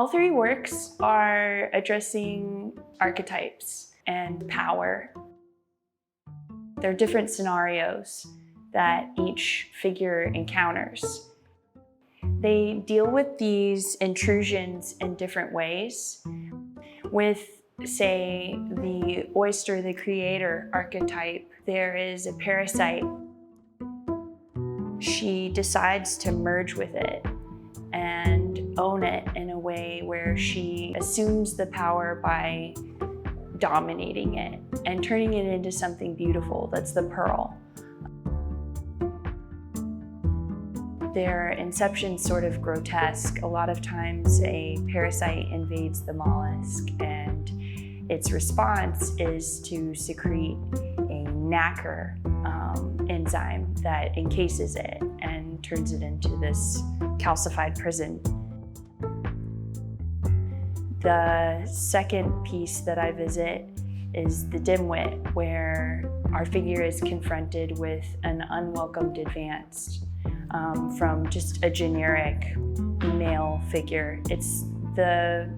All three works are addressing archetypes and power. There are different scenarios that each figure encounters. They deal with these intrusions in different ways. With, say, the oyster, the creator archetype, there is a parasite. She decides to merge with it and own it in a way where she assumes the power by dominating it and turning it into something beautiful. That's the pearl. Their inception's sort of grotesque. A lot of times a parasite invades the mollusk and its response is to secrete a nacre enzyme that encases it and turns it into this calcified prison. The second piece that I visit is the dimwit, where our figure is confronted with an unwelcomed advance from just a generic male figure. It's the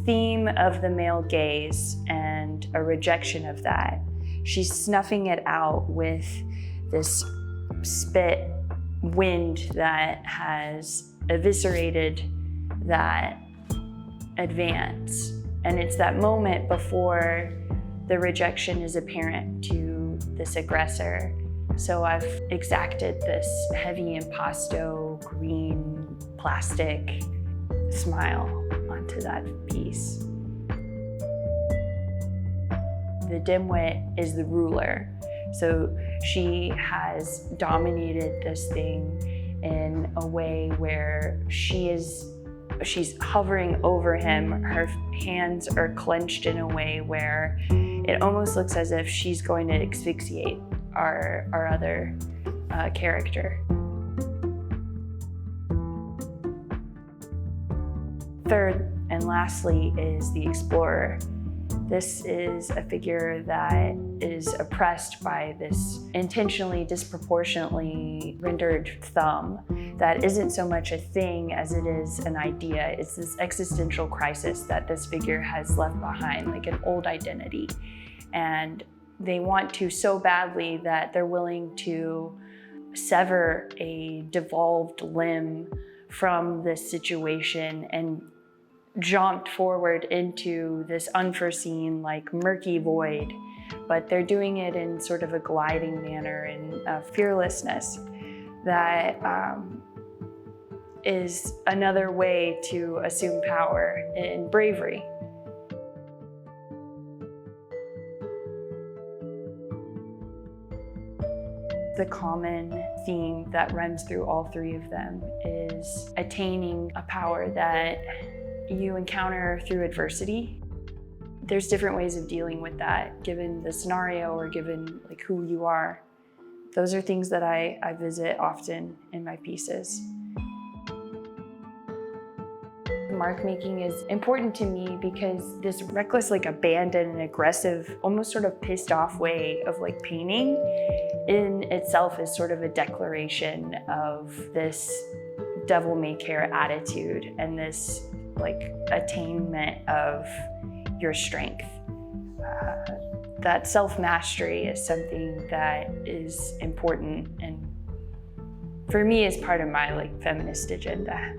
theme of the male gaze and a rejection of that. She's snuffing it out with this spit wind that has eviscerated that advance. And it's that moment before the rejection is apparent to this aggressor. So I've exacted this heavy impasto green plastic smile onto that piece. The dimwit is the ruler. So she has dominated this thing in a way where she's hovering over him. Her hands are clenched in a way where it almost looks as if she's going to asphyxiate our other character. Third and lastly is the explorer. This is a figure that is oppressed by this intentionally disproportionately rendered thumb that isn't so much a thing as it is an idea. It's this existential crisis that this figure has left behind, like an old identity. And they want to so badly that they're willing to sever a devolved limb from this situation and jaunt forward into this unforeseen, like murky void. But they're doing it in sort of a gliding manner and a fearlessness that is another way to assume power in bravery. The common theme that runs through all three of them is attaining a power that you encounter through adversity. There's different ways of dealing with that, given the scenario or given like who you are. Those are things that I visit often in my pieces. Mark making is important to me because this reckless, like abandoned and aggressive, almost sort of pissed off way of like painting in itself is sort of a declaration of this devil-may-care attitude and this like attainment of your strength. That self-mastery is something that is important and for me is part of my like feminist agenda.